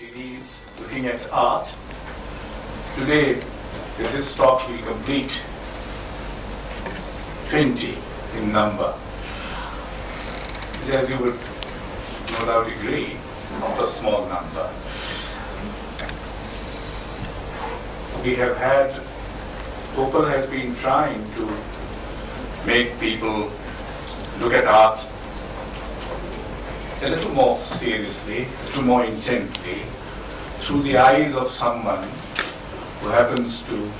series looking at art. Today, with this talk, we complete 20 in number. As you would no doubt agree, not a small number. We have had, Copal has been trying to make people look at art a little more seriously, a little more intently, through the eyes of someone who happens to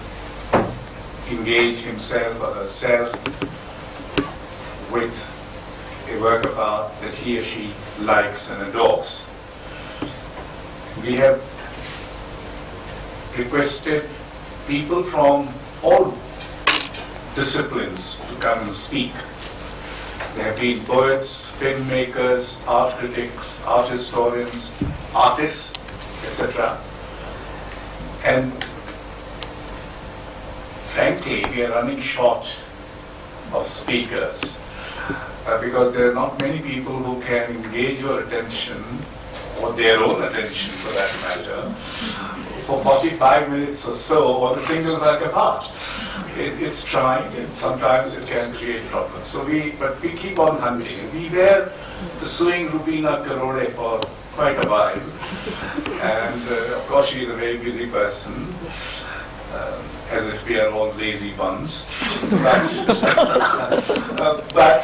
engage himself or herself with a work of art that he or she likes and adores. We have requested people from all disciplines to come and speak. There have been poets, filmmakers, art critics, art historians, artists, etc. And frankly, we are running short of speakers because there are not many people who can engage your attention, or their own attention for that matter, for 45 minutes or so on a single work of art. It's trying, and sometimes it can create problems. But we keep on hunting. We were pursuing Roobina Karode for quite a while, and of course she is a very busy person, as if we are all lazy buns. But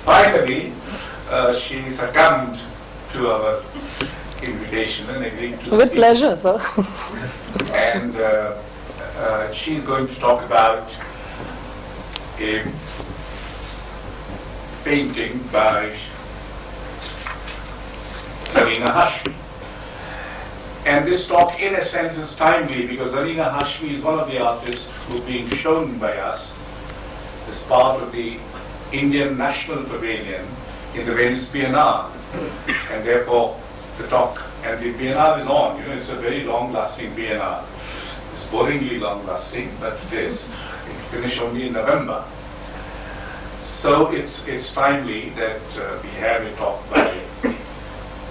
finally, she succumbed to our invitation and agreed to speak. With pleasure, sir. And she's going to talk about a painting by Zarina Hashmi. And this talk, in a sense, is timely because Zarina Hashmi is one of the artists who are being shown by us as part of the Indian National Pavilion in the Venice Biennale. And therefore, the talk, and the Biennale is on, it's a very long-lasting Biennale. It's boringly long-lasting, but it is. It finished only in November. So it's timely that we have a talk by,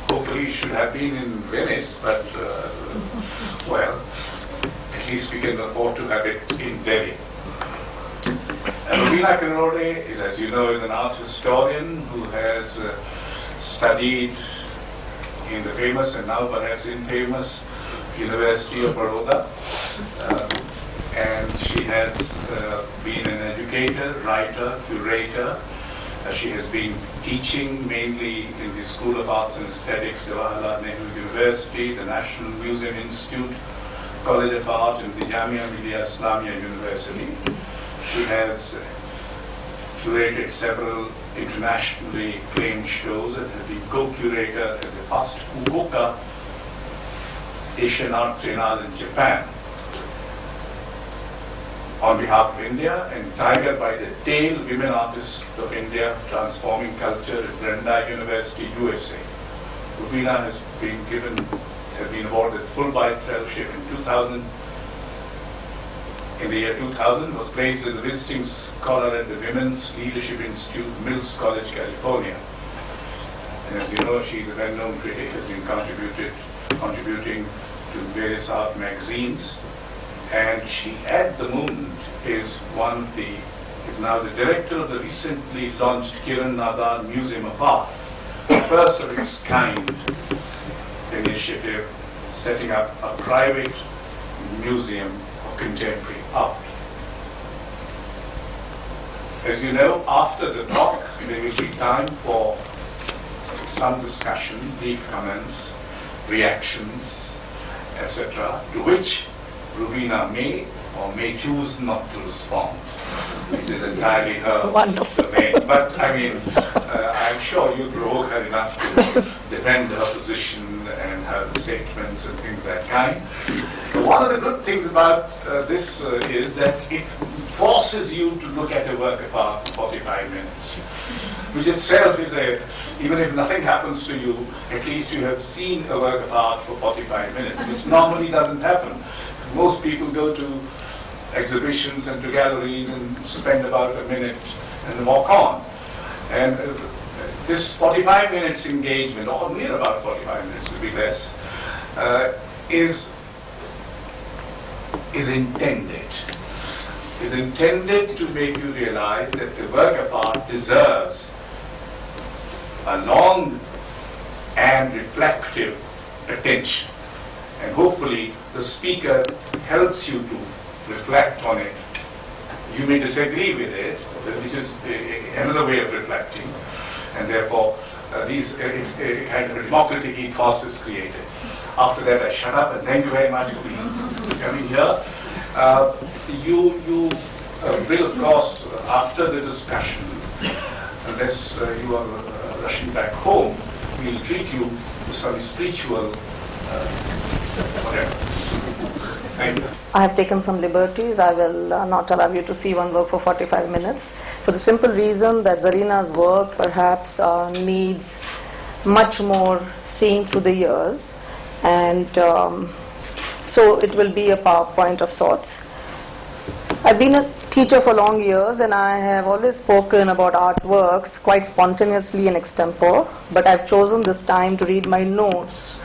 hopefully it should have been in Venice, but well, at least we can afford to have it in Delhi. Roobina Karode, as you know, is an art historian who has studied in the famous and now perhaps infamous University of Baroda. And she has been an educator, writer, curator. She has been teaching mainly in the School of Arts and Aesthetics, Jawaharlal Nehru University, the National Museum Institute, College of Art, and the Jamia Millia Islamia University. She has curated several internationally acclaimed shows and has been co-curator at the first Fukuoka Asian Art Triennale in Japan. On behalf of India, and Tiger by the Tail, Women Artists of India, Transforming Culture at Brandeis University, USA. Roobina has been awarded Fulbright Fellowship in 2000. In the year 2000, was placed as a visiting scholar at the Women's Leadership Institute, Mills College, California. And as you know, she is a well-known critic, has been contributing to various art magazines. And she, at the moment, is now the director of the recently launched Kiran Nadar Museum of Art, the first of its kind initiative, setting up a private museum of contemporary art. As you know, after the talk, there will be time for some discussion, brief comments, reactions, etc., to which Roobina may or may choose not to respond. It is entirely her domain. But I mean, I'm sure you provoke her enough to defend her position and her statements and things of that kind. But one of the good things about this is that it forces you to look at a work of art for 45 minutes, which itself is even if nothing happens to you, at least you have seen a work of art for 45 minutes, which normally doesn't happen. Most people go to exhibitions and to galleries and spend about a minute and walk on. And this 45 minutes engagement, or near about 45 minutes, will be less, is intended to make you realize that the work of art deserves a long and reflective attention. And hopefully the speaker helps you to reflect on it. You may disagree with it, which is another way of reflecting, and therefore these kind of a democratic ethos is created. After that, I shut up, and thank you very much for coming here. You will, of course, after the discussion, unless you are rushing back home, we'll treat you to some spiritual whatever. Thank you. I have taken some liberties. I will not allow you to see one work for 45 minutes for the simple reason that Zarina's work perhaps needs much more seeing through the years, and so it will be a PowerPoint of sorts. I've been a teacher for long years, and I have always spoken about artworks quite spontaneously and extempore, but I've chosen this time to read my notes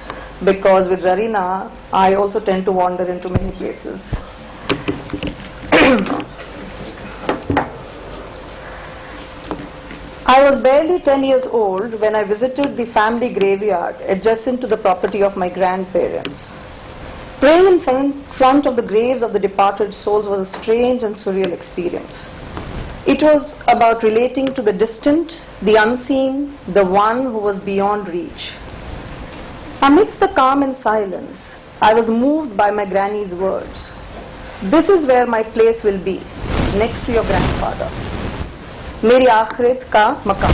because with Zarina, I also tend to wander into many places. I was barely 10 years old when I visited the family graveyard adjacent to the property of my grandparents. Praying in front of the graves of the departed souls was a strange and surreal experience. It was about relating to the distant, the unseen, the one who was beyond reach. Amidst the calm and silence, I was moved by my granny's words. This is where my place will be, next to your grandfather. Meri aakhirat ka maqam,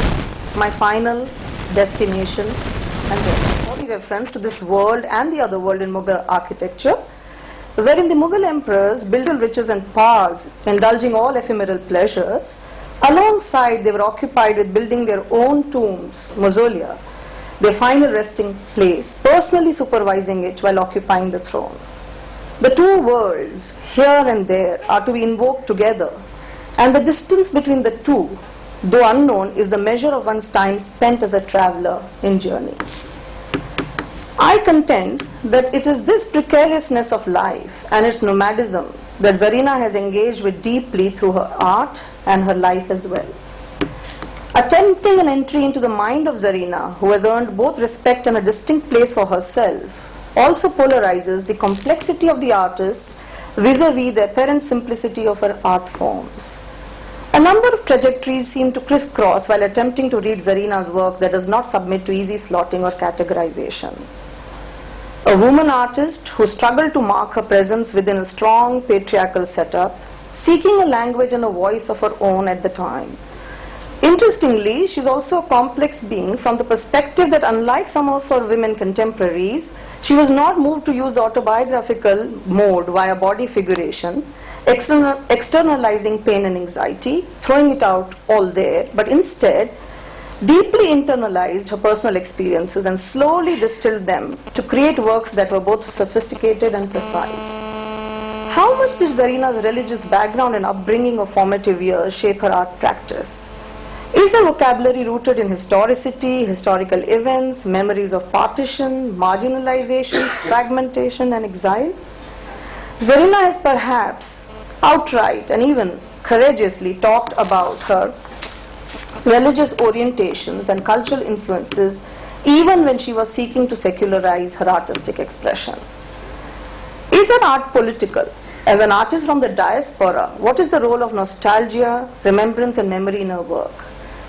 my final destination and rest. Only reference to this world and the other world in Mughal architecture, wherein the Mughal emperors built on riches and powers, indulging all ephemeral pleasures. Alongside, they were occupied with building their own tombs, mausolea, their final resting place, personally supervising it while occupying the throne. The two worlds, here and there, are to be invoked together, and the distance between the two, though unknown, is the measure of one's time spent as a traveler in journey. I contend that it is this precariousness of life and its nomadism that Zarina has engaged with deeply through her art and her life as well. Attempting an entry into the mind of Zarina, who has earned both respect and a distinct place for herself, also polarizes the complexity of the artist vis-a-vis the apparent simplicity of her art forms. A number of trajectories seem to crisscross while attempting to read Zarina's work that does not submit to easy slotting or categorization. A woman artist who struggled to mark her presence within a strong patriarchal setup, seeking a language and a voice of her own at the time. Interestingly, she's also a complex being from the perspective that unlike some of her women contemporaries, she was not moved to use the autobiographical mode via body figuration, externalizing pain and anxiety, throwing it out all there, but instead deeply internalized her personal experiences and slowly distilled them to create works that were both sophisticated and precise. How much did Zarina's religious background and upbringing of formative years shape her art practice? Is her vocabulary rooted in historicity, historical events, memories of partition, marginalization, fragmentation, and exile? Zarina has perhaps outright and even courageously talked about her religious orientations and cultural influences even when she was seeking to secularize her artistic expression. Is her art political? As an artist from the diaspora, what is the role of nostalgia, remembrance, and memory in her work?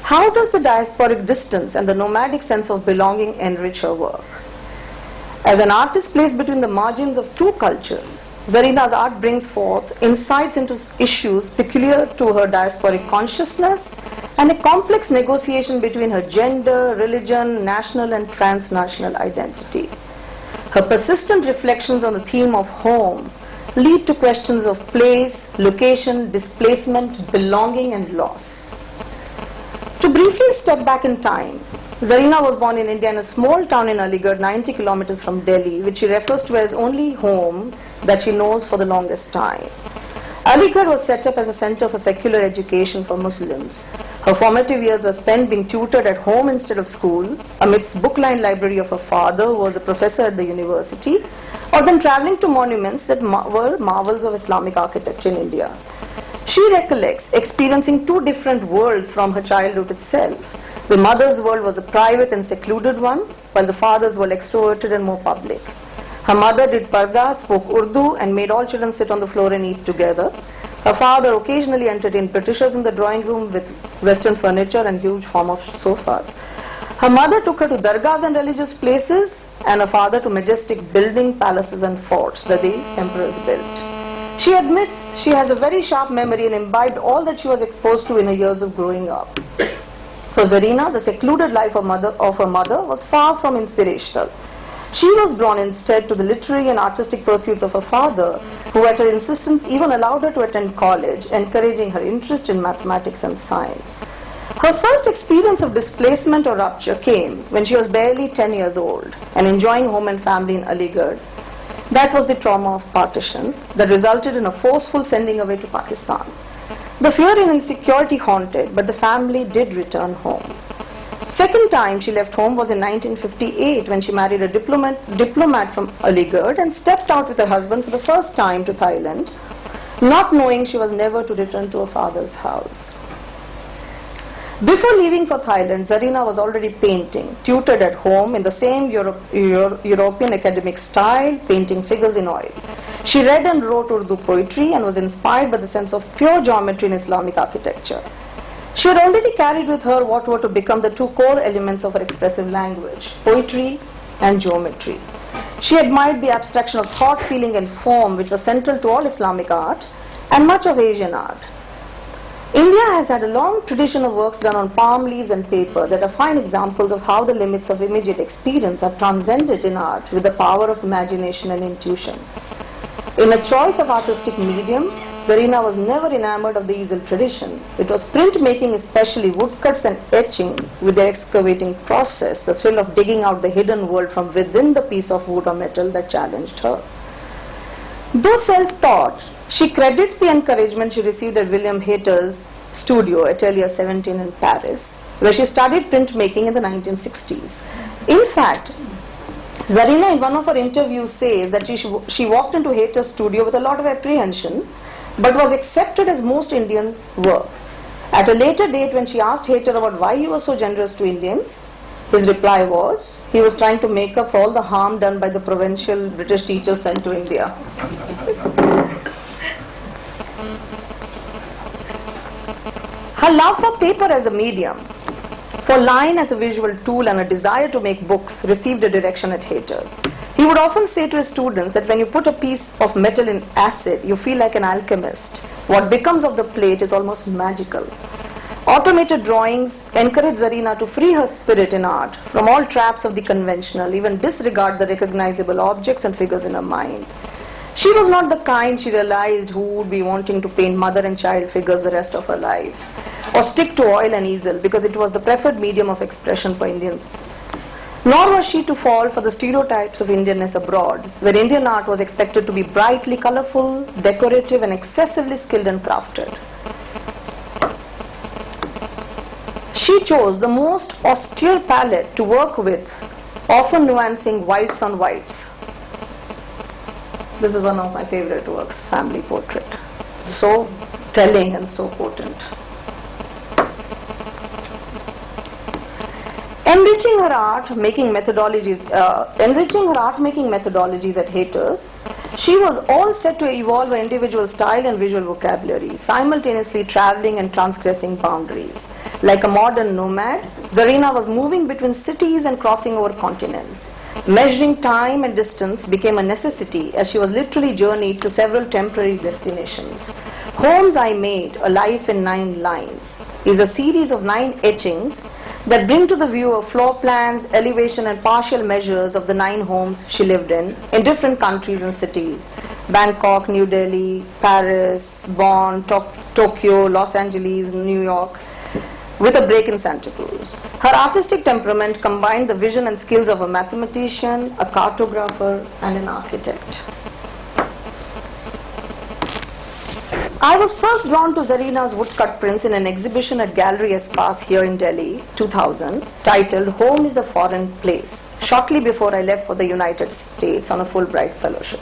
How does the diasporic distance and the nomadic sense of belonging enrich her work? As an artist placed between the margins of two cultures, Zarina's art brings forth insights into issues peculiar to her diasporic consciousness and a complex negotiation between her gender, religion, national and transnational identity. Her persistent reflections on the theme of home lead to questions of place, location, displacement, belonging and loss. To briefly step back in time, Zarina was born in India in a small town in Aligarh, 90 kilometers from Delhi, which she refers to as only home that she knows for the longest time. Aligarh was set up as a center for secular education for Muslims. Her formative years were spent being tutored at home instead of school, amidst book-lined library of her father, who was a professor at the university, or then traveling to monuments that were marvels of Islamic architecture in India. She recollects experiencing two different worlds from her childhood itself. The mother's world was a private and secluded one, while the father's world extroverted and more public. Her mother did parda, spoke Urdu, and made all children sit on the floor and eat together. Her father occasionally entertained Britishers in the drawing room with Western furniture and huge form of sofas. Her mother took her to dargahs and religious places, and her father to majestic building, palaces and forts that the emperors built. She admits she has a very sharp memory and imbibed all that she was exposed to in her years of growing up. For Zarina, the secluded life of her mother was far from inspirational. She was drawn instead to the literary and artistic pursuits of her father, who at her insistence even allowed her to attend college, encouraging her interest in mathematics and science. Her first experience of displacement or rupture came when she was barely 10 years old and enjoying home and family in Aligarh. That was the trauma of partition that resulted in a forceful sending away to Pakistan. The fear and insecurity haunted, but the family did return home. Second time she left home was in 1958 when she married a diplomat from Aligarh and stepped out with her husband for the first time to Thailand, not knowing she was never to return to her father's house. Before leaving for Thailand, Zarina was already painting, tutored at home in the same European academic style, painting figures in oil. She read and wrote Urdu poetry and was inspired by the sense of pure geometry in Islamic architecture. She had already carried with her what were to become the two core elements of her expressive language, poetry and geometry. She admired the abstraction of thought, feeling and form which was central to all Islamic art and much of Asian art. India has had a long tradition of works done on palm leaves and paper that are fine examples of how the limits of immediate experience are transcended in art with the power of imagination and intuition. In a choice of artistic medium, Zarina was never enamored of the easel tradition. It was printmaking, especially woodcuts and etching, with the excavating process, the thrill of digging out the hidden world from within the piece of wood or metal that challenged her. Though self-taught, she credits the encouragement she received at William Hayter's studio, Atelier 17 in Paris, where she studied printmaking in the 1960s. In fact, Zarina in one of her interviews says that she walked into Hayter's studio with a lot of apprehension, but was accepted as most Indians were. At a later date, when she asked Hayter about why he was so generous to Indians, his reply was, he was trying to make up for all the harm done by the provincial British teachers sent to India. Her love for paper as a medium, for line as a visual tool and a desire to make books received a direction at Hayter's. He would often say to his students that when you put a piece of metal in acid, you feel like an alchemist. What becomes of the plate is almost magical. Automated drawings encourage Zarina to free her spirit in art from all traps of the conventional, even disregard the recognizable objects and figures in her mind. She was not the kind, she realized, who would be wanting to paint mother and child figures the rest of her life, or stick to oil and easel because it was the preferred medium of expression for Indians. Nor was she to fall for the stereotypes of Indianness abroad, where Indian art was expected to be brightly colorful, decorative and excessively skilled and crafted. She chose the most austere palette to work with, often nuancing whites on whites. This is one of my favorite works, Family Portrait. So telling and so potent. Enriching her art making methodologies at Hayter's, she was all set to evolve her individual style and visual vocabulary, simultaneously traveling and transgressing boundaries. Like a modern nomad, Zarina was moving between cities and crossing over continents. Measuring time and distance became a necessity as she was literally journeyed to several temporary destinations. Homes I Made, A Life in 9 Lines, is a series of 9 etchings that bring to the view of floor plans, elevation and partial measures of the 9 homes she lived in different countries and cities. Bangkok, New Delhi, Paris, Bonn, Tokyo, Los Angeles, New York, with a break in Santa Cruz. Her artistic temperament combined the vision and skills of a mathematician, a cartographer and an architect. I was first drawn to Zarina's woodcut prints in an exhibition at Gallery Espace here in Delhi, 2000, titled Home is a Foreign Place, shortly before I left for the United States on a Fulbright fellowship.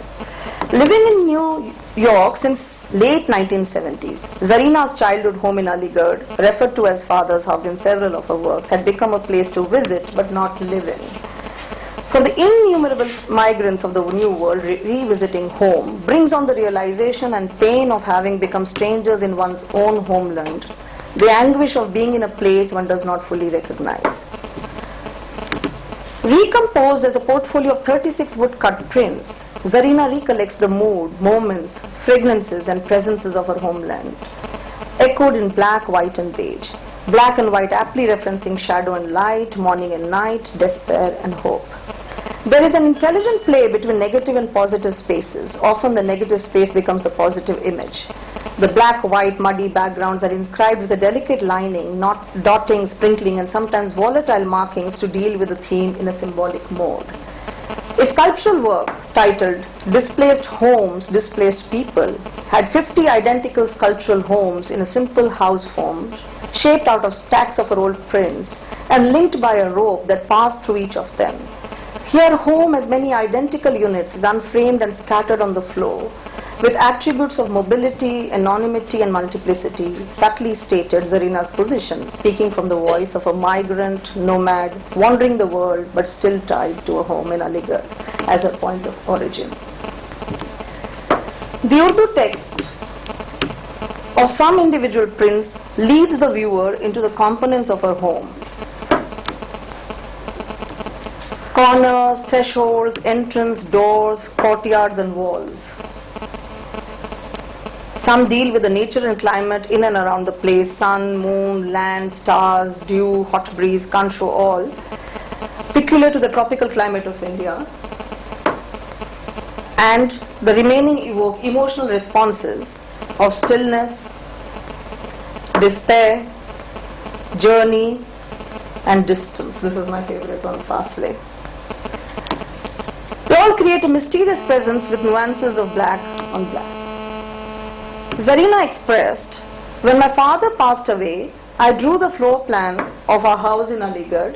Living in New York since late 1970s, Zarina's childhood home in Aligarh, referred to as Father's House in several of her works, had become a place to visit but not live in. For the innumerable migrants of the New World, revisiting home brings on the realization and pain of having become strangers in one's own homeland, the anguish of being in a place one does not fully recognize. Recomposed as a portfolio of 36 woodcut prints, Zarina recollects the mood, moments, fragrances and presences of her homeland, echoed in black, white and beige. Black and white aptly referencing shadow and light, morning and night, despair and hope. There is an intelligent play between negative and positive spaces. Often the negative space becomes the positive image. The black, white, muddy backgrounds are inscribed with a delicate lining, dotting, sprinkling, and sometimes volatile markings to deal with the theme in a symbolic mode. A sculptural work titled Displaced Homes, Displaced People had 50 identical sculptural homes in a simple house form, shaped out of stacks of her old prints and linked by a rope that passed through each of them. Here home as many identical units is unframed and scattered on the floor, with attributes of mobility, anonymity and multiplicity, subtly stated Zarina's position, speaking from the voice of a migrant, nomad, wandering the world but still tied to a home in Aligarh as her point of origin. The Urdu text of some individual prints leads the viewer into the components of her home. Corners, thresholds, entrance, doors, courtyards and walls. Some deal with the nature and climate in and around the place, sun, moon, land, stars, dew, hot breeze, can't show all, peculiar to the tropical climate of India. And the remaining evoke emotional responses of stillness, despair, journey and distance. This is my favorite one, Fastly. They all create a mysterious presence with nuances of black on black. Zarina expressed, when my father passed away, I drew the floor plan of our house in Aligarh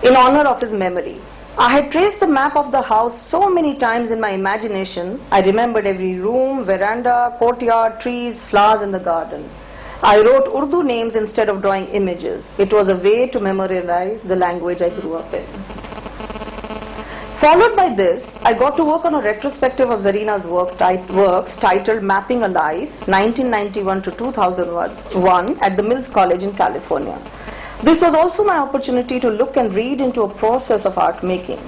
in honor of his memory. I had traced the map of the house so many times in my imagination, I remembered every room, veranda, courtyard, trees, flowers in the garden. I wrote Urdu names instead of drawing images. It was a way to memorialize the language I grew up in. Followed by this, I got to work on a retrospective of Zarina's works titled Mapping a Life, 1991 to 2001 at the Mills College in California. This was also my opportunity to look and read into a process of art making.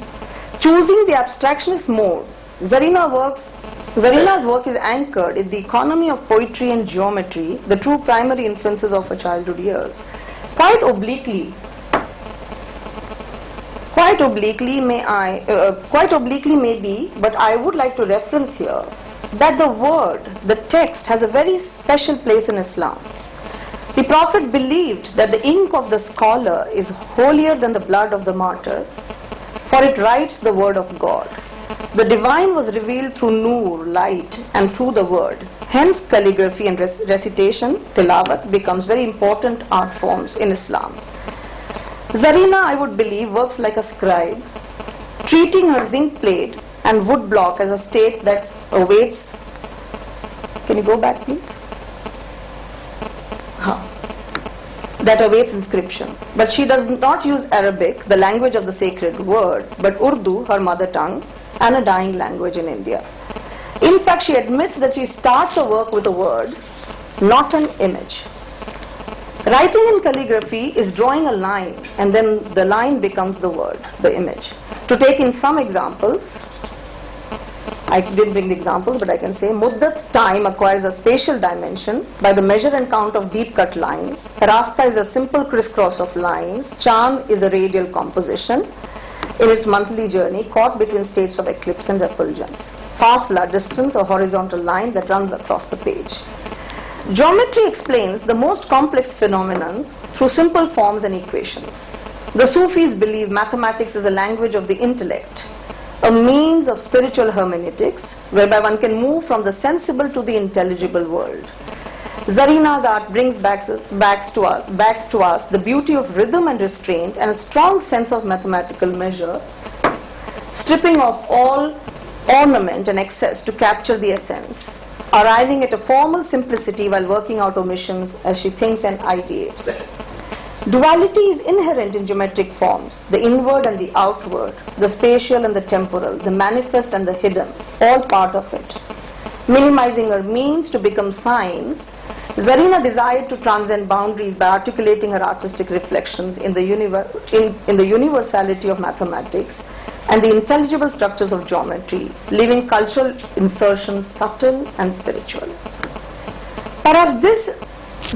Choosing the abstractionist mode, Zarina's work is anchored in the economy of poetry and geometry, the two primary influences of her childhood years. Quite obliquely maybe, but I would like to reference here that the text has a very special place in Islam. The Prophet believed that the ink of the scholar is holier than the blood of the martyr, for it writes the word of God. The divine was revealed through nur, light, and through the word. Hence, calligraphy and recitation, tilawat, becomes very important art forms in Islam. Zarina, I would believe, works like a scribe, treating her zinc plate and wood block as a state that awaits. Can you go back, please? That awaits inscription. But she does not use Arabic, the language of the sacred word, but Urdu, her mother tongue, and a dying language in India. In fact, she admits that she starts her work with a word, not an image. Writing in calligraphy is drawing a line, and then the line becomes the word, the image. To take in some examples, I didn't bring the examples, but I can say Muddat, time, acquires a spatial dimension by the measure and count of deep cut lines. Rasta is a simple crisscross of lines. Chand is a radial composition in its monthly journey caught between states of eclipse and refulgence. Fasla, distance, a horizontal line that runs across the page. Geometry explains the most complex phenomenon through simple forms and equations. The Sufis believe mathematics is a language of the intellect, a means of spiritual hermeneutics whereby one can move from the sensible to the intelligible world. Zarina's art brings back to us the beauty of rhythm and restraint and a strong sense of mathematical measure, stripping off all ornament and excess to capture the essence, arriving at a formal simplicity while working out omissions as she thinks and ideates. Duality is inherent in geometric forms, the inward and the outward, the spatial and the temporal, the manifest and the hidden, all part of it. Minimizing her means to become signs, Zarina desired to transcend boundaries by articulating her artistic reflections in the universality of mathematics and the intelligible structures of geometry, leaving cultural insertions subtle and spiritual. Perhaps this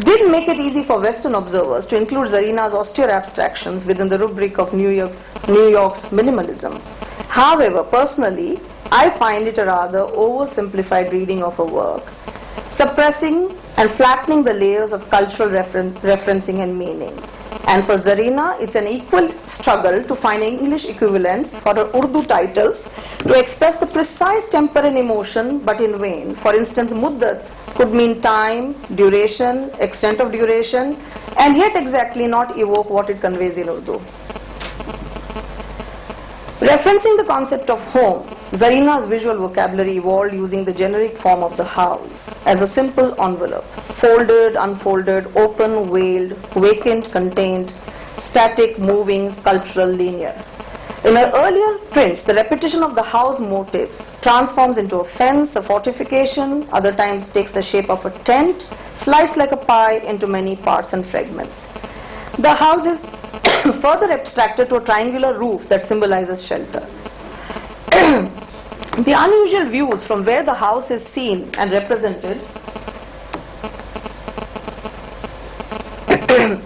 did make it easy for Western observers to include Zarina's austere abstractions within the rubric of New York's minimalism. However, personally, I find it a rather oversimplified reading of her work, suppressing and flattening the layers of cultural referencing and meaning. And for Zarina, it's an equal struggle to find English equivalents for her Urdu titles to express the precise temper and emotion, but in vain. For instance, muddat could mean time, duration, extent of duration, and yet exactly not evoke what it conveys in Urdu. Referencing the concept of home, Zarina's visual vocabulary evolved using the generic form of the house as a simple envelope, folded, unfolded, open, veiled, vacant, contained, static, moving, sculptural, linear. In her earlier prints, the repetition of the house motif transforms into a fence, a fortification, other times takes the shape of a tent, sliced like a pie into many parts and fragments. The house is further abstracted to a triangular roof that symbolizes shelter. The unusual views from where the house is seen and represented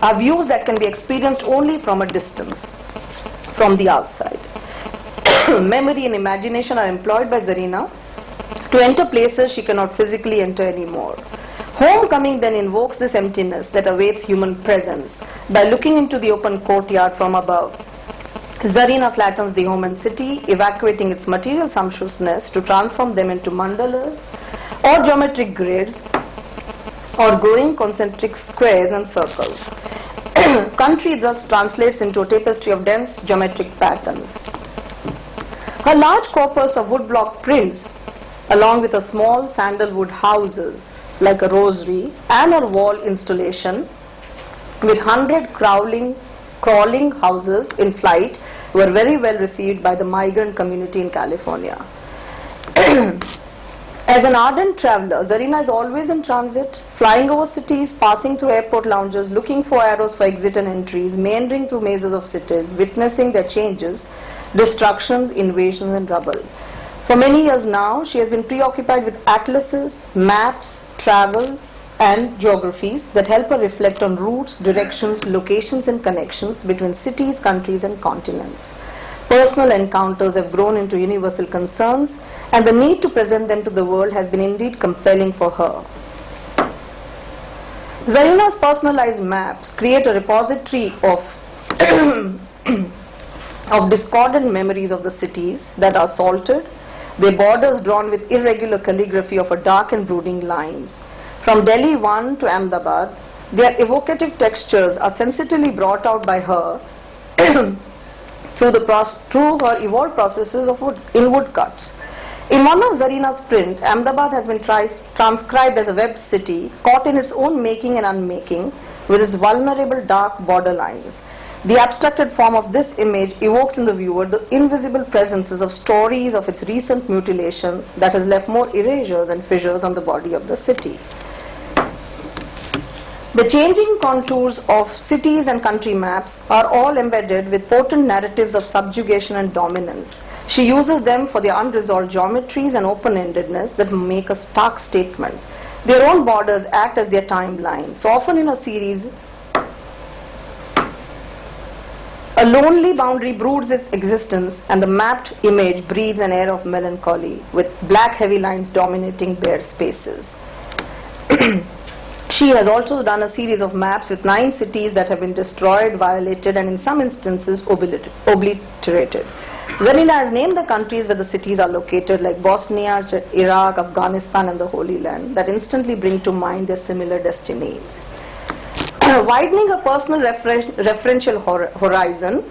are views that can be experienced only from a distance, from the outside. Memory and imagination are employed by Zarina to enter places she cannot physically enter anymore. Homecoming then invokes this emptiness that awaits human presence by looking into the open courtyard from above. Zarina flattens the home and city, evacuating its material sumptuousness to transform them into mandalas or geometric grids or growing concentric squares and circles. Country thus translates into a tapestry of dense geometric patterns. Her large corpus of woodblock prints, along with a small sandalwood houses like a rosary and her wall installation with 100 crawling houses in flight, were very well received by the migrant community in California. As an ardent traveler, Zarina is always in transit, flying over cities, passing through airport lounges, looking for arrows for exit and entries, meandering through mazes of cities, witnessing their changes, destructions, invasions and rubble. For many years now, she has been preoccupied with atlases, maps, travel and geographies that help her reflect on routes, directions, locations and connections between cities, countries and continents. Personal encounters have grown into universal concerns, and the need to present them to the world has been indeed compelling for her. Zarina's personalized maps create a repository of discordant memories of the cities that are salted, their borders drawn with irregular calligraphy of a dark and brooding lines. From Delhi 1 to Ahmedabad, their evocative textures are sensitively brought out by her through her evolved processes of woodcuts. In one of Zarina's print, Ahmedabad has been transcribed as a webbed city, caught in its own making and unmaking, with its vulnerable dark borderlines. The abstracted form of this image evokes in the viewer the invisible presences of stories of its recent mutilation that has left more erasures and fissures on the body of the city. The changing contours of cities and country maps are all embedded with potent narratives of subjugation and dominance. She uses them for their unresolved geometries and open-endedness that make a stark statement. Their own borders act as their timeline. So often in a series, a lonely boundary broods its existence, and the mapped image breathes an air of melancholy, with black heavy lines dominating bare spaces. She has also done a series of maps with 9 cities that have been destroyed, violated, and in some instances obliterated. Zarina has named the countries where the cities are located, like Bosnia, Iraq, Afghanistan, and the Holy Land, that instantly bring to mind their similar destinies. Widening her personal referential horizon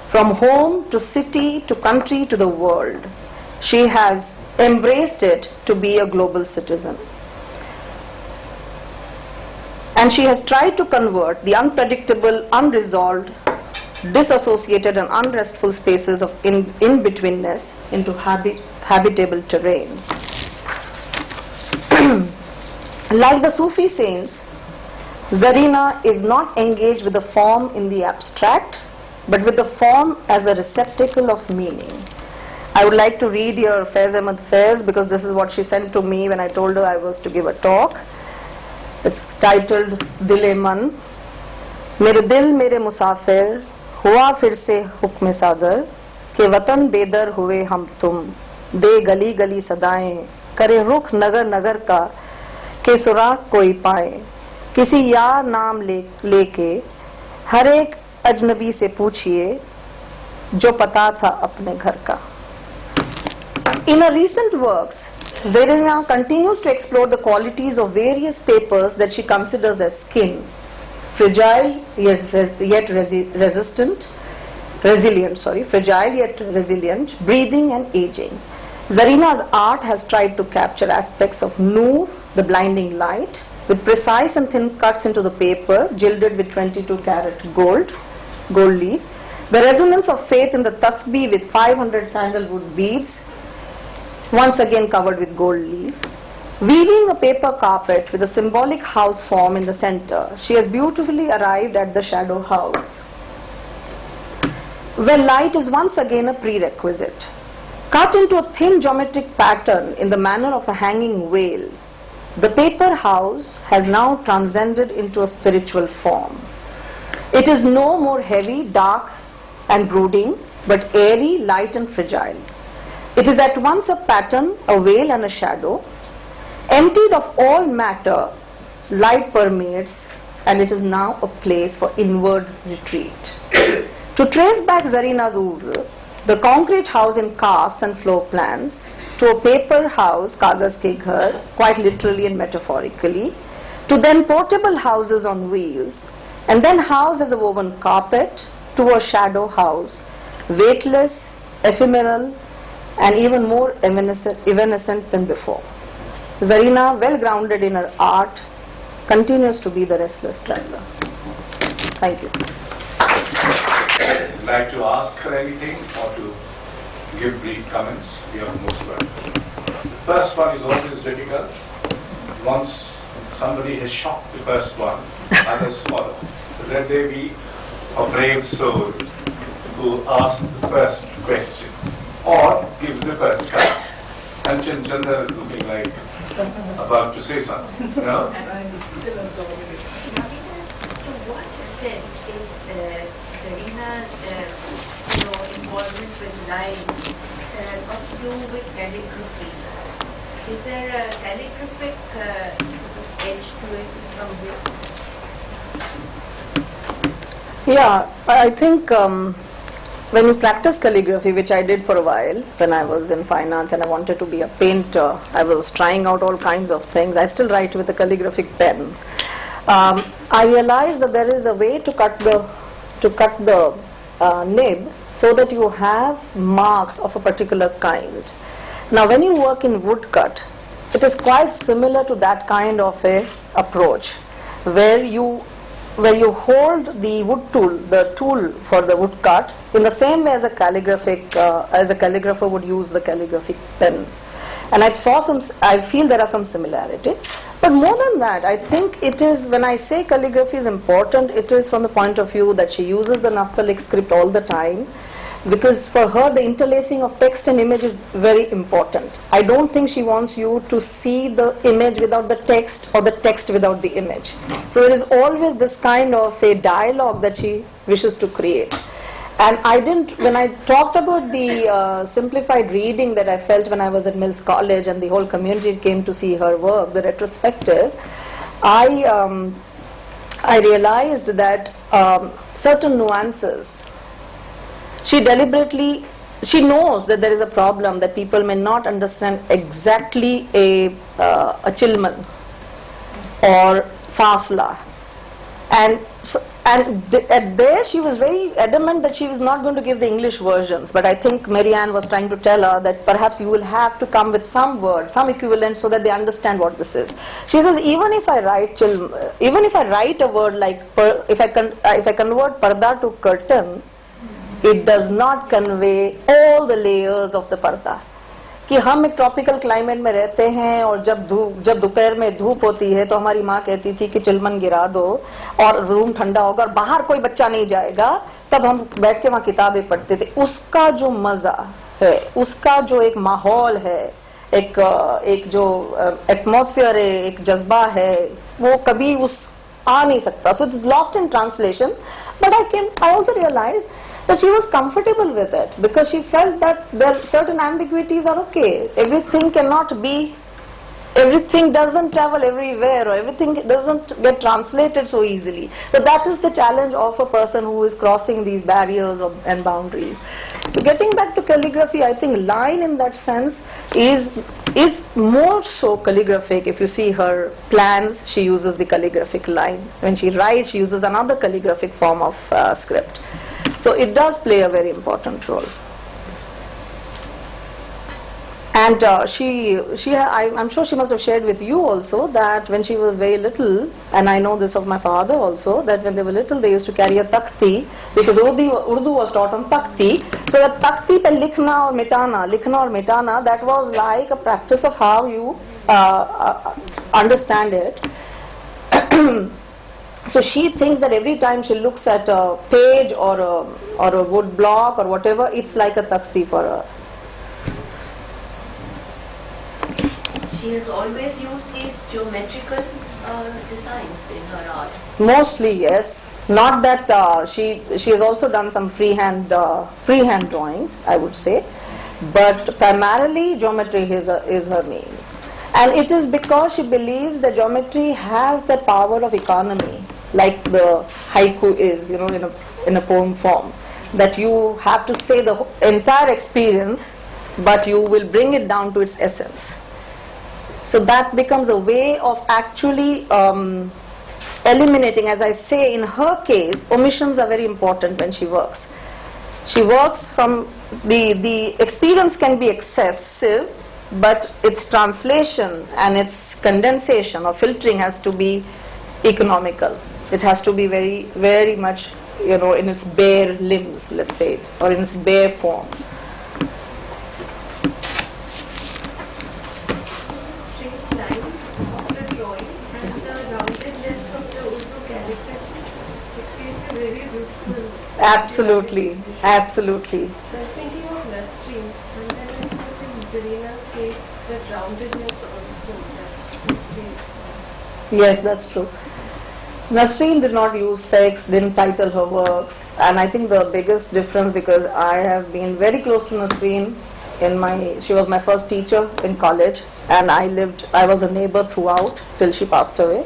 from home to city to country to the world, she has embraced it to be a global citizen. And she has tried to convert the unpredictable, unresolved, disassociated and unrestful spaces of in-betweenness into habitable terrain. Like the Sufi saints, Zarina is not engaged with the form in the abstract, but with the form as a receptacle of meaning. I would like to read here Faiz Ahmad Faiz, because this is what she sent to me when I told her I was to give a talk. It's titled Dil-e-Man. मेरे दिल मेरे मुसाफिर हुआ फिर से हुक्म सादर के वतन बेदर हुए हम तुम दे गली गली सदाएं करे रुख नगर नगर का के सुराग कोई पाए किसी यार नाम लेके हर एक अजनबी से पूछिए जो पता था अपने घर का. In her recent works, Zarina continues to explore the qualities of various papers that she considers as skin, fragile yet resilient, breathing and aging. Zarina's art has tried to capture aspects of Noor, the blinding light, with precise and thin cuts into the paper, gilded with 22-karat gold leaf, the resonance of faith in the tasbih with 500 sandalwood beads, once again covered with gold leaf. Weaving a paper carpet with a symbolic house form in the center, she has beautifully arrived at the shadow house, where light is once again a prerequisite. Cut into a thin geometric pattern in the manner of a hanging veil, the paper house has now transcended into a spiritual form. It is no more heavy, dark and brooding, but airy, light and fragile. It is at once a pattern, a veil and a shadow. Emptied of all matter, light permeates, and it is now a place for inward retreat. To trace back Zarina's oeuvre, the concrete house in casts and floor plans, to a paper house, kagaz ke ghar, quite literally and metaphorically, to then portable houses on wheels, and then house as a woven carpet, to a shadow house, weightless, ephemeral, and even more evanescent than before. Zarina, well grounded in her art, continues to be the restless traveler. Thank you. Would you like to ask her anything or to give brief comments? You are most welcome. The first one is always difficult. Once somebody has shocked the first one, others follow. So let there be a brave soul who asks the first question or gives the first comment. And Chandra is looking like about to say something. No? To what extent is Zarina's involvement with lines got to do with calligraphy? Is there a calligraphic sort of edge to it in some way? Yeah, I think when you practice calligraphy, which I did for a while when I was in finance and I wanted to be a painter, I was trying out all kinds of things. I still write with a calligraphic pen. I realized that there is a way to cut the nib so that you have marks of a particular kind. Now, when you work in woodcut, it is quite similar to that kind of a approach, where you hold the wood tool, the tool for the woodcut, in the same way as a calligrapher would use the calligraphic pen. And I feel there are some similarities. But more than that, I think it is, when I say calligraphy is important, it is from the point of view that she uses the Nastaliq script all the time, because for her the interlacing of text and image is very important. I don't think she wants you to see the image without the text or the text without the image. So there is always this kind of a dialogue that she wishes to create. And when I talked about the simplified reading that I felt when I was at Mills College and the whole community came to see her work, the retrospective, I realized that certain nuances, she knows that there is a problem, that people may not understand exactly a Chilman or Fasla. And there she was very adamant that she was not going to give the English versions, but I think Marianne was trying to tell her that perhaps you will have to come with some word, some equivalent, so that they understand what this is. She says, even if I write a word like, if I convert parda to curtain, it does not convey all the layers of the parda. कि हम एक tropical climate में रहते हैं और जब दोपहर में धूप होती है तो हमारी माँ कहती थी कि चिलमन गिरा दो और रूम ठंडा होगा और बाहर कोई बच्चा नहीं जाएगा, तब हम बैठ के वहाँ किताबें पढ़ते थे. उसका जो मजा है, उसका जो एक माहौल है, एक जो एटमॉस्फेयर है, एक जज्बा है, वो कभी आ नहीं सकता. So it's lost in translation, but I also realized that she was comfortable with it because she felt that there certain ambiguities are okay. Everything doesn't travel everywhere, or everything doesn't get translated so easily. But that is the challenge of a person who is crossing these barriers and boundaries. So getting back to calligraphy, I think line in that sense is more so calligraphic. If you see her plans, she uses the calligraphic line. When she writes, she uses another calligraphic form of script. So it does play a very important role. And I'm sure she must have shared with you also that when she was very little, and I know this of my father also, that when they were little they used to carry a takhti, because Urdu was taught on takhti. So that takhti pe likhna or mitana, that was like a practice of how you understand it. So she thinks that every time she looks at a page or a wood block or whatever, it's like a takhti for her. She has always used these geometrical designs in her art. Mostly, yes. Not that she has also done some freehand drawings, I would say, but primarily geometry is her means. And it is because she believes that geometry has the power of economy, like the haiku is, in a poem form, that you have to say the entire experience, but you will bring it down to its essence. So that becomes a way of actually eliminating, as I say, in her case, omissions are very important when she works. She works from the experience can be excessive, but its translation and its condensation or filtering has to be economical. It has to be very, very much, in its bare limbs, let's say it, or in its bare form. Absolutely, absolutely. So I was thinking of Nasreen, and then I thought in Zarina's case, the roundedness also that is. Yes, that's true. Nasreen did not use text, didn't title her works, and I think the biggest difference, because I have been very close to Nasreen she was my first teacher in college, and I was a neighbor throughout till she passed away.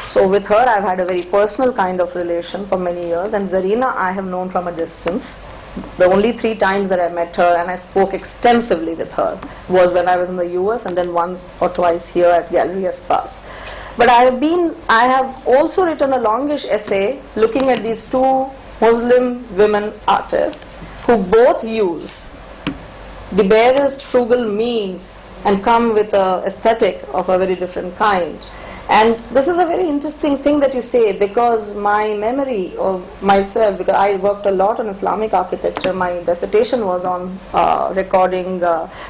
So with her I've had a very personal kind of relation for many years, and Zarina I have known from a distance. The only 3 times that I met her and I spoke extensively with her was when I was in the US, and then once or twice here at Gallery Espas. But I have also written a longish essay looking at these 2 Muslim women artists who both use the barest frugal means and come with an aesthetic of a very different kind. And this is a very interesting thing that you say, because my memory of myself, because I worked a lot on Islamic architecture, my dissertation was on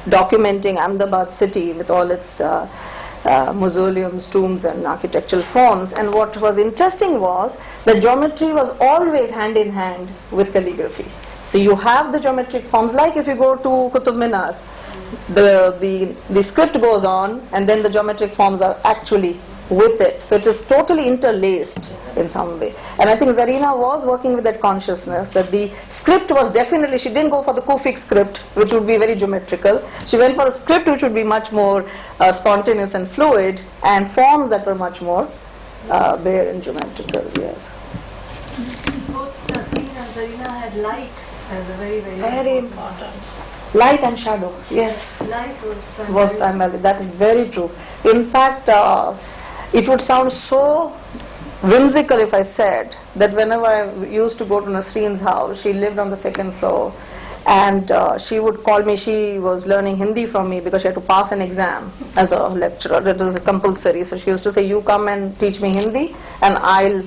documenting Ahmedabad city with all its mausoleums, tombs and architectural forms. And what was interesting was that geometry was always hand in hand with calligraphy. So you have the geometric forms, like if you go to Qutub Minar, the script goes on and then the geometric forms are actually with it. So it is totally interlaced in some way. And I think Zarina was working with that consciousness that the script was definitely, she didn't go for the Kufic script, which would be very geometrical. She went for a script which would be much more spontaneous and fluid, and forms that were much more there in geometrical, yes. Both Nasreen and Zarina had light as a very, very, Very important. Light and shadow, yes. Light was Was primarily, that is very true. In fact, it would sound so whimsical if I said that whenever I used to go to Nasreen's house, she lived on the second floor, and she would call me. She was learning Hindi from me because she had to pass an exam as a lecturer. It was compulsory. So she used to say, "You come and teach me Hindi, and I'll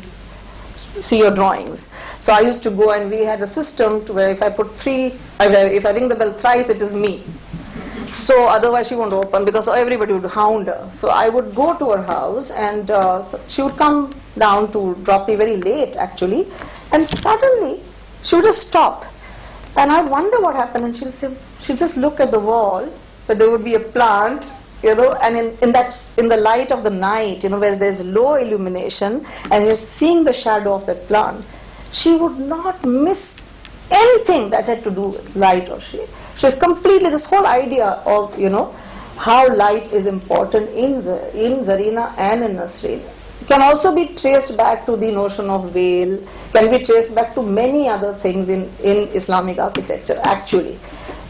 see your drawings." So I used to go, and we had a system to where if I put if I ring the bell thrice, it is me. So otherwise she won't open because everybody would hound her. So I would go to her house, and she would come down to drop me very late actually, and suddenly she would just stop, and I'd wonder what happened, and she'd just look at the wall, but there would be a plant, and in the light of the night, where there's low illumination and you're seeing the shadow of that plant, she would not miss anything that had to do with light or shade. She's completely, this whole idea of, how light is important in Zarina and in Nasreen can also be traced back to the notion of veil, can be traced back to many other things in Islamic architecture actually.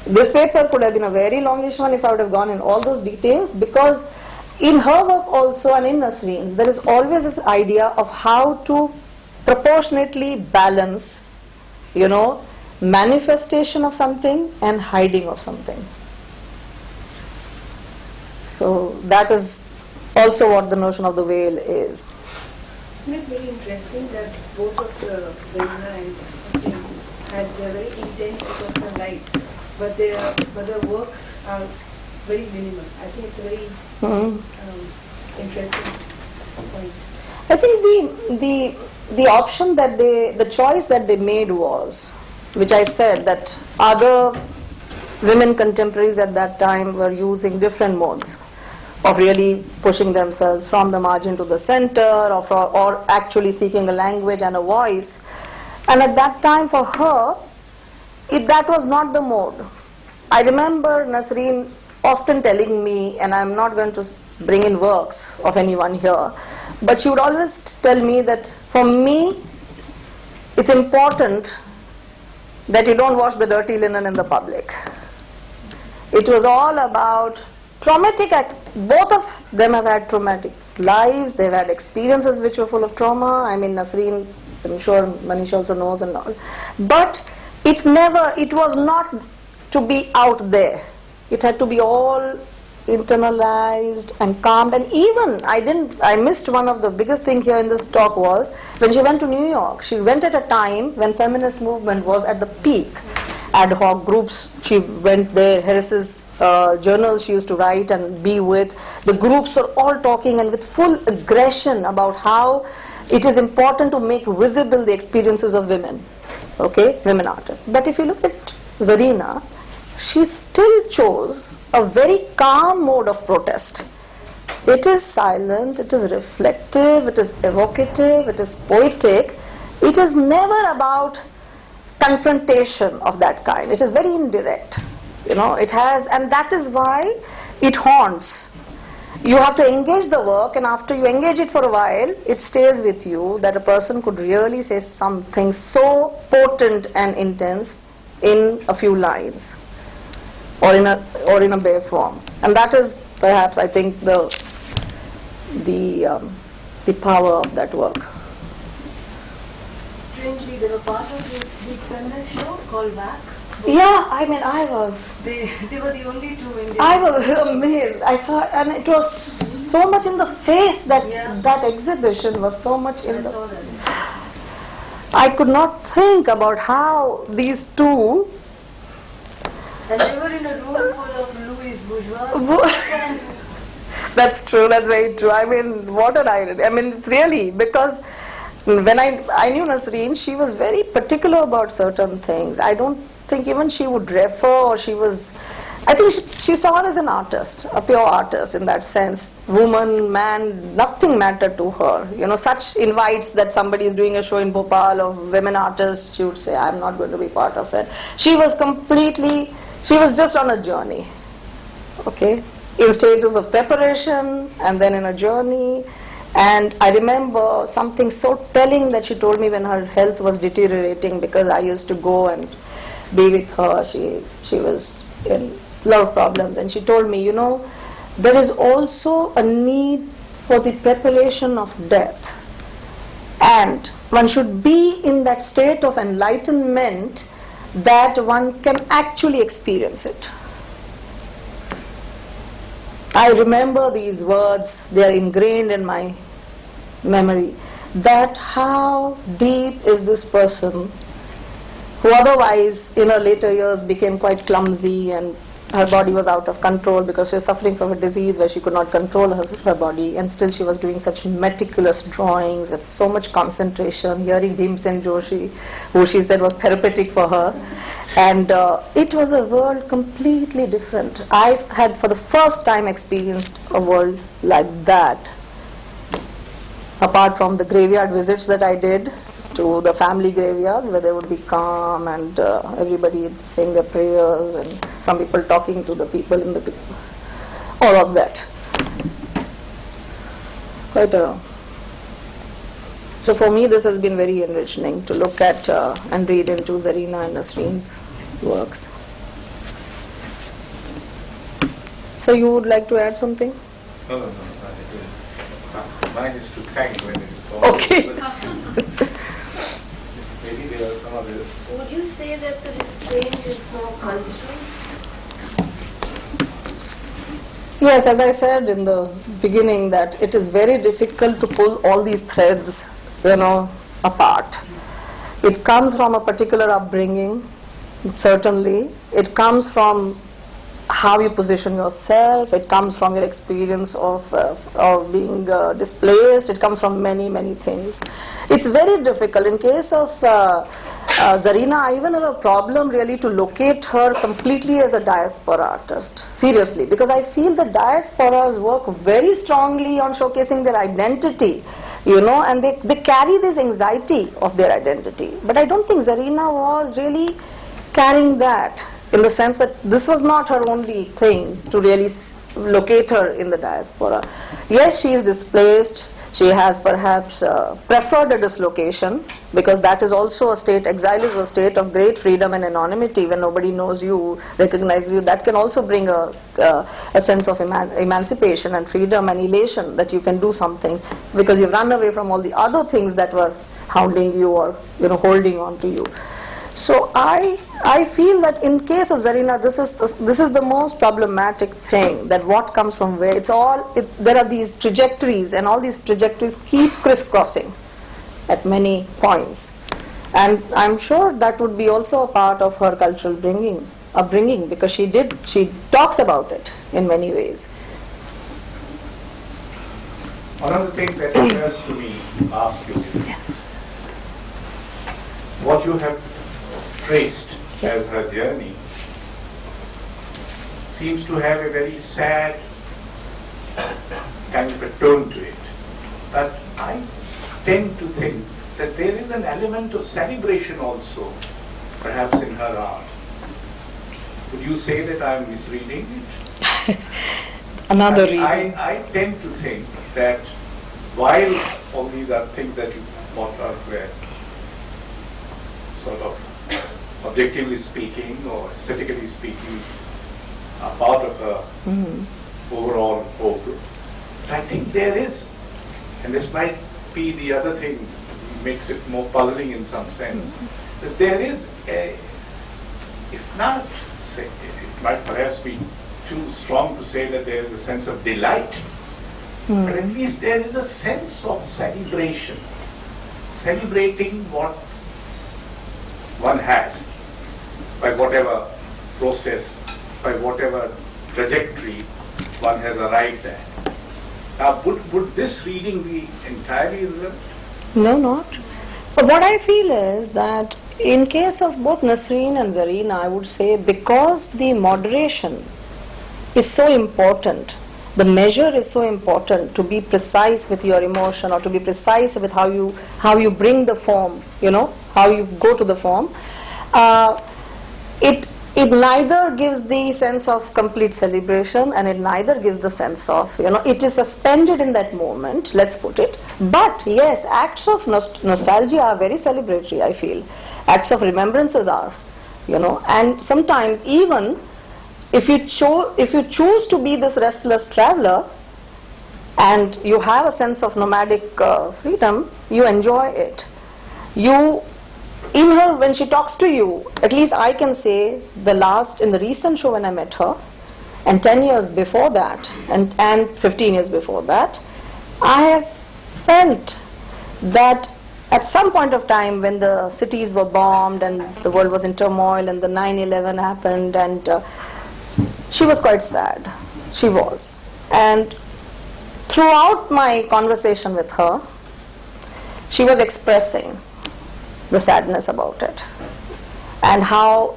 This paper could have been a very longish one if I would have gone in all those details, because in her work also and in Nasreen's, there is always this idea of how to proportionately balance, manifestation of something and hiding of something. So that is also what the notion of the veil is. Isn't it very interesting that both of the Zarina and Nasreen had their very intense sort of lights, but their works are very minimal. I think it's a very interesting point. I think the option that the choice that they made was, which I said, that other women contemporaries at that time were using different modes of really pushing themselves from the margin to the center, or actually seeking a language and a voice. And at that time for her, that was not the mode. I remember Nasreen often telling me, and I'm not going to bring in works of anyone here, but she would always tell me that for me, it's important that you don't wash the dirty linen in the public. It was all about traumatic, both of them have had traumatic lives, they've had experiences which were full of trauma. I mean, Nasreen, I'm sure Manish also knows and all. But it was not to be out there. It had to be all internalized and calmed. And even, I missed one of the biggest thing here in this talk was, when she went to New York, she went at a time when feminist movement was at the peak. Ad hoc groups, she went there, Harris's journals she used to write and be with. The groups were all talking and with full aggression about how it is important to make visible the experiences of women, women artists. But if you look at Zarina, she still chose a very calm mode of protest. It is silent, it is reflective, it is evocative, it is poetic. It is never about confrontation of that kind. It is very indirect. It has, and that is why it haunts. You have to engage the work, and after you engage it for a while, it stays with you, that a person could really say something so potent and intense in a few lines, or in a bare form. And that is perhaps, I think, the power of that work. Strangely, they were part of this big feminist show called Back. Yeah, I mean, I was. They were the only two Indian. I was amazed. I saw, and it was so much in the face that that exhibition was so much in the. I saw that. I could not think about how these two. And they were in a room full of Louis bourgeois. That's true. That's very true. I mean, what an irony. I mean, it's really because. When I knew Nasreen, she was very particular about certain things. I don't think even she would refer, or I think she saw her as an artist, a pure artist in that sense. Woman, man, nothing mattered to her. Such invites that somebody is doing a show in Bhopal of women artists, she would say, I'm not going to be part of it. She was just on a journey, in stages of preparation and then in a journey. And I remember something so telling that she told me when her health was deteriorating, because I used to go and be with her. She was in a lot of problems, and she told me, there is also a need for the preparation of death, and one should be in that state of enlightenment that one can actually experience it. I remember these words, they are ingrained in my memory, that how deep is this person who otherwise in her later years became quite clumsy, and her body was out of control because she was suffering from a disease where she could not control her body, and still she was doing such meticulous drawings with so much concentration, hearing Bhimsen Joshi, who she said was therapeutic for her. And it was a world completely different. I had for the first time experienced a world like that, apart from the graveyard visits that I did to the family graveyards, where they would be calm and everybody saying their prayers and some people talking to the people in the all of that. So for me this has been very enriching to look at and read into Zarina and Nasreen's works. So you would like to add something? No. Mine is to thank when it is all. Okay. Maybe there are some others. Would you say that the restraint is more cultural? Yes, as I said in the beginning, that it is very difficult to pull all these threads, apart. It comes from a particular upbringing, certainly. It comes from how you position yourself. It comes from your experience of being displaced. It comes from many, many things. It's very difficult. In case of Zarina, I even have a problem really to locate her completely as a diaspora artist, seriously, because I feel the diasporas work very strongly on showcasing their identity, and they carry this anxiety of their identity. But I don't think Zarina was really carrying that, in the sense that this was not her only thing to really locate her in the diaspora. Yes, she is displaced. She has perhaps preferred a dislocation, because that is also a state, exile is a state of great freedom and anonymity. When nobody knows you, recognizes you, that can also bring a sense of emancipation and freedom and elation that you can do something, because you've run away from all the other things that were hounding you or holding on to you. So I feel that in case of Zarina, this is the most problematic thing, that what comes from where. There are these trajectories, and all these trajectories keep crisscrossing at many points. And I'm sure that would be also a part of her cultural upbringing, because she talks about it in many ways. One of the things that occurs to me to ask you is, what you have traced as her journey seems to have a very sad kind of a tone to it. But I tend to think that there is an element of celebration also, perhaps in her art. Would you say that I am misreading it? Another reading. I tend to think that while all these are things that you brought up were sort of objectively speaking or aesthetically speaking are part of her overall whole. I think there is, and this might be the other thing makes it more puzzling in some sense, that there is a, if not, say, it might perhaps be too strong to say that there is a sense of delight, but at least there is a sense of celebration, celebrating what one has, by whatever process, by whatever trajectory one has arrived at. Now, would this reading be entirely irrelevant? No, not. But what I feel is that in case of both Nasreen and Zarina, I would say, because the moderation is so important, the measure is so important, to be precise with your emotion, or to be precise with how you bring the form, how you go to the form. it neither gives the sense of complete celebration and it neither gives the sense of, it is suspended in that moment, let's put it. But yes, acts of nostalgia are very celebratory, I feel. Acts of remembrances are, and sometimes even if you choose to be this restless traveler and you have a sense of nomadic freedom, you enjoy it. In her, when she talks to you, at least I can say in the recent show when I met her, and 10 years before that, and 15 years before that, I have felt that at some point of time when the cities were bombed and the world was in turmoil and the 9/11 happened, and she was quite sad. She was. And throughout my conversation with her, she was expressing the sadness about it and how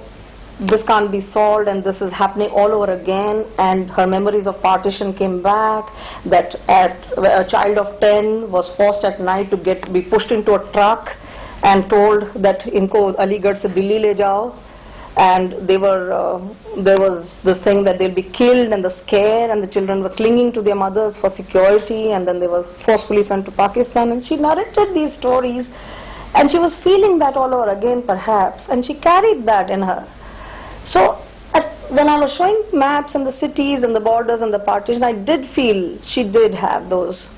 this can't be solved and this is happening all over again, and her memories of partition came back, that a child of 10 was forced at night to be pushed into a truck and told that inko Aligarh se Delhi le jao, and there was this thing that they'll be killed and the scare, and the children were clinging to their mothers for security, and then they were forcefully sent to Pakistan, and she narrated these stories. And she was feeling that all over again, perhaps, and she carried that in her. So, when I was showing maps and the cities and the borders and the partition, I did feel she did have those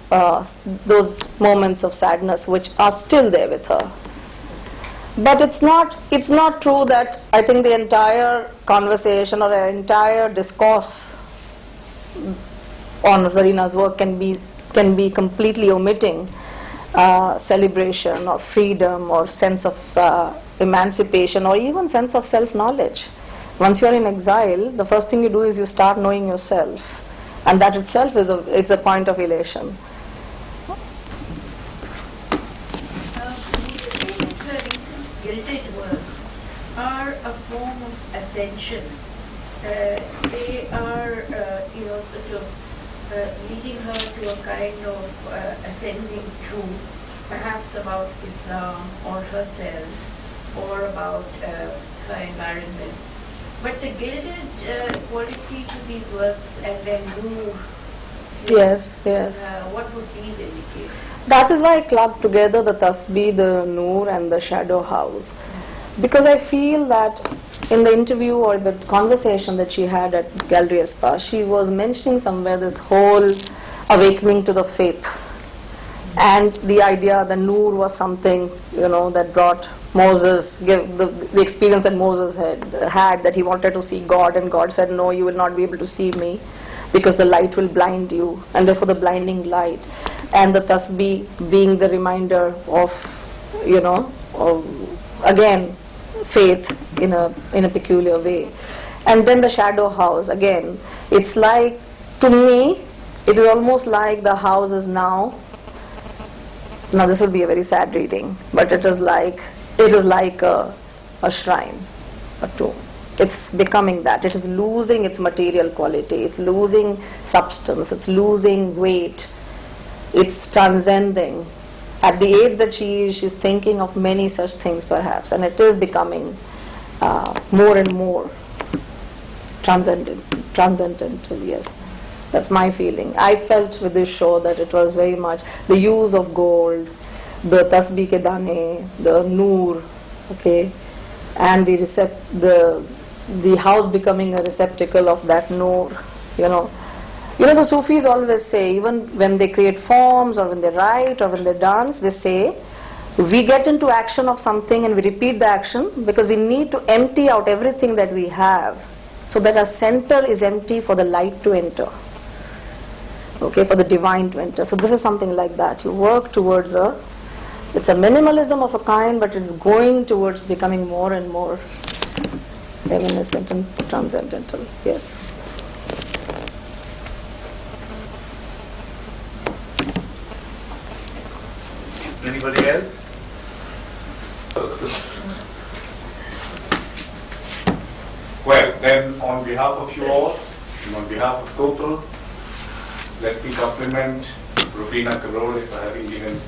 moments of sadness which are still there with her. But it's not true that I think the entire conversation or an entire discourse on Zarina's work can be completely omitting celebration or freedom or sense of emancipation or even sense of self-knowledge. Once you are in exile, the first thing you do is you start knowing yourself, and that itself is a point of elation. The recent gilded works are a form of ascension. They are, sort of leading her to a kind of ascending truth, perhaps about Islam or herself or about her environment. But the gilded quality to these works and then noor, Yes. what would these indicate? That is why I clubbed together the tasbih, the noor and the shadow house. Because I feel that in the interview or the conversation that she had at Gallery Espa, she was mentioning somewhere this whole awakening to the faith. And the idea that noor was something, that brought Moses, the experience that Moses had, that he wanted to see God, and God said, no, you will not be able to see me because the light will blind you, and therefore the blinding light. And the tasbih being the reminder of, again, faith in a peculiar way. And then the shadow house, again, it's like, to me, it is almost like the house is now this would be a very sad reading, but it is like a shrine, a tomb. It's becoming that. It is losing its material quality, it's losing substance, it's losing weight, it's transcending. At the age that she is, she's thinking of many such things perhaps, and it is becoming more and more transcendental, yes. That's my feeling. I felt with this show that it was very much the use of gold, the tasbih ke dane, the noor, okay, and the house becoming a receptacle of that noor, the Sufis always say, even when they create forms or when they write or when they dance, they say, we get into action of something and we repeat the action because we need to empty out everything that we have so that our center is empty for the light to enter, okay, for the divine to enter. So this is something like that. You work towards it's a minimalism of a kind, but it's going towards becoming more and more evanescent and transcendental, yes. Anybody else? Well, then on behalf of you all, and on behalf of Copal, let me compliment Roobina Karode for having given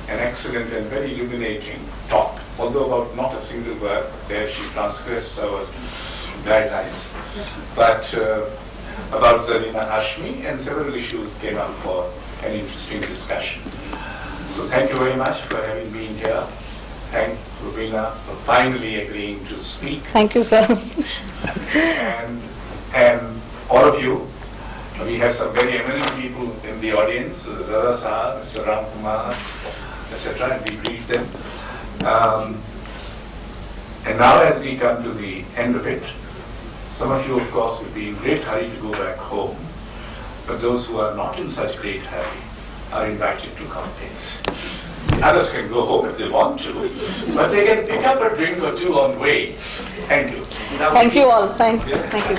an excellent and very illuminating talk although about not a single word, there she transgressed our guidelines, but about Zarina Hashmi, and several issues came up for an interesting discussion. So thank you very much for having been here. Thank Roobina for finally agreeing to speak. Thank you, sir. And all of you, we have some very eminent people in the audience, Dada Sahab, Mr. Ram Kumar, etc., and we greet them. And now as we come to the end of it, some of you, of course, will be in great hurry to go back home, but those who are not in such great hurry are invited to cocktails. Others can go home if they want to, but they can pick up a drink or two on the way. Thank you. Thank you all. Thanks. Thank you.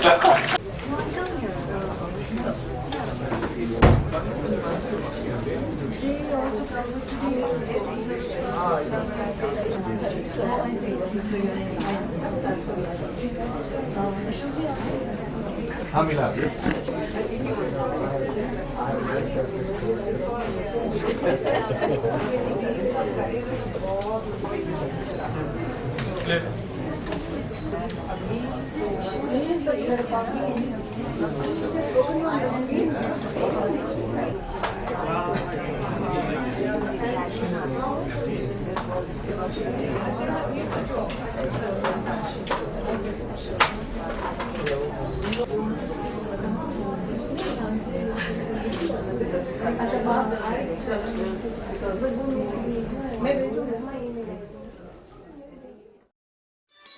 Maybe